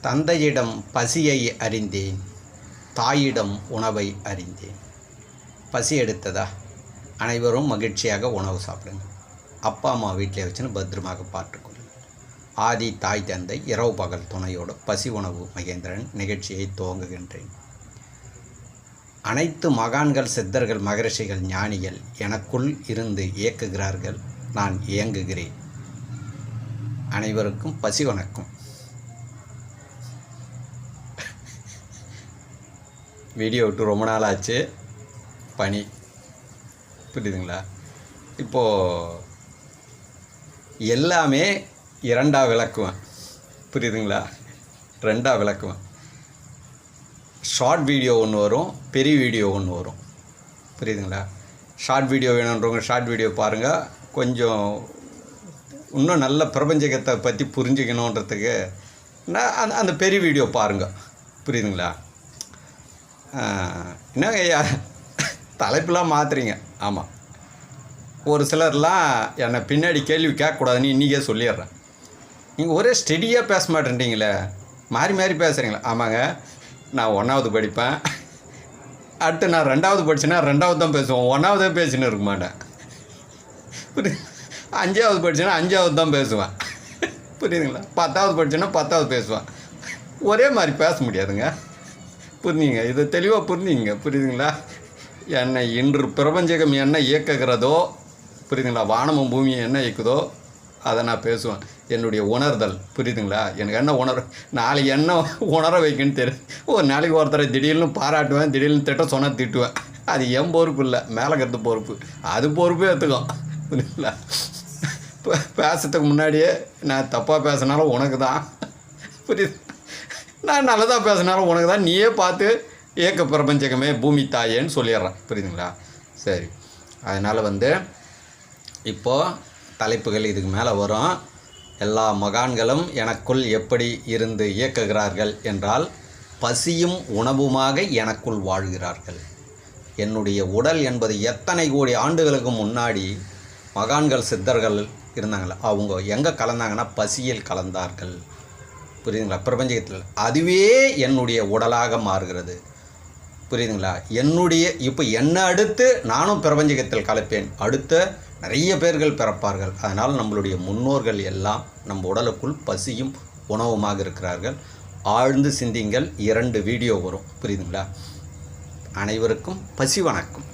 தந்தையிடம் பசியை அறிந்தேன், தாயிடம் உணவை அறிந்தேன். பசி எடுத்ததா, அனைவரும் மகிழ்ச்சியாக உணவு சாப்பிடுங்க. அப்பா அம்மா வீட்டிலே வச்சுன்னு பத்திரமாக பார்த்துக்கொள்ளுங்கள். ஆதி தாய் தந்தை இரவு பகல் துணையோடு பசி உணவு மகேந்திரன் நிகழ்ச்சியை துவங்குகின்றேன். அனைத்து மகான்கள், சித்தர்கள், மகரிஷிகள், ஞானிகள் எனக்குள் இருந்து இயக்குகிறார்கள், நான் இயங்குகிறேன். அனைவருக்கும் பசி வணக்கம். வீடியோ விட்டு ரொம்ப நாள் ஆச்சு, பனி, புரியுதுங்களா? இப்போது எல்லாமே இரண்டாக விளக்குவேன், புரியுதுங்களா? ரெண்டாக விளக்குவேன். ஷார்ட் வீடியோ ஒன்று வரும், பெரிய வீடியோ ஒன்று வரும், புரியுதுங்களா? ஷார்ட் வீடியோ வேணுன்றவங்க ஷார்ட் வீடியோ பாருங்கள். கொஞ்சம் இன்னும் நல்ல பிரபஞ்சகத்தை பற்றி புரிஞ்சுக்கணுன்றதுக்கு அந்த பெரிய வீடியோ பாருங்கள், புரியுதுங்களா? என்னங்க ஐயா தலைப்பெலாம் மாற்றுறீங்க? ஆமாம், ஒரு சிலர்லாம் என்னை பின்னாடி கேள்வி கேட்கக்கூடாதுன்னு இன்றைக்கே சொல்லிடுறேன். நீங்கள் ஒரே ஸ்டெடியாக பேச மாட்டேன்றீங்களே, மாறி மாறி பேசுகிறீங்களா? ஆமாங்க, நான் 1வது படிப்பேன், அடுத்து நான் 2வது படித்தேன்னா 2வது தான் பேசுவேன், 1வதே பேசின்னு இருக்க மாட்டேன். 5வது படித்தேன்னா 5வது தான் பேசுவேன், புரியுதுங்களா? 10வது படித்தேன்னா 10வது பேசுவேன். ஒரே மாதிரி பேச முடியாதுங்க, புரிஞ்சுங்க. இதை தெளிவாக புரிஞ்சுங்க, புரியுதுங்களா? என்னை இன்று பிரபஞ்சகம் என்ன இயக்குகிறதோ, புரியுதுங்களா? வானமும் பூமியும் என்ன இயக்குதோ அதை நான் பேசுவேன். என்னுடைய உணர்தல், புரியுதுங்களா? எனக்கு என்ன நாளைக்கு என்ன உணர வைக்குன்னு தெரியும். ஒரு நாளைக்கு ஒருத்தரை திடீர்னு பாராட்டுவேன், திடீர்னு திட்ட சொன்னால் திட்டுவேன். அது என் பொறுப்பு இல்லை, மேலே கருத்து பொறுப்பு. அது பொறுப்பே எடுத்துக்கும், புரியுதுங்களா? பேசுறதுக்கு முன்னாடியே நான் தப்பாக பேசினாலும் உனக்கு தான், புரியுது? நான் நல்லதாக பேசினாலும் உனக்கு தான், நீயே பார்த்து ஏக்க பிரபஞ்சகமே பூமி தாயேன்னு சொல்லிடுறேன், புரியுதுங்களா? சரி, அதனால் இப்போது தலைப்புகள் இதுக்கு மேலே வரும். எல்லா மகான்களும் எனக்குள் எப்படி இருந்து இயக்குகிறார்கள் என்றால், பசியும் உணவுமாக எனக்குள் வாழ்கிறார்கள். என்னுடைய உடல் என்பது எத்தனை கோடி ஆண்டுகளுக்கு முன்னாடி மகான்கள், சித்தர்கள் இருந்தாங்களே, அவங்க எங்கே கலந்தாங்கன்னா பசியில் கலந்தார்கள், புரியுதுங்களா? பிரபஞ்சத்தில் அதுவே என்னுடைய உடலாக மாறுகிறது, புரியுதுங்களா? இப்போ என்னை அடுத்து நானும் பிரபஞ்சகத்தில் கலப்பேன், அடுத்த நிறைய பேர்கள் பிறப்பார்கள். அதனால் நம்மளுடைய முன்னோர்கள் எல்லாம் நம்ம உடலுக்குள் பசியும் உணவுமாக இருக்கிறார்கள். ஆழ்ந்து சிந்திங்கள், 2 வீடியோ வரும், புரியுதுங்களா? அனைவருக்கும் பசி வணக்கம்.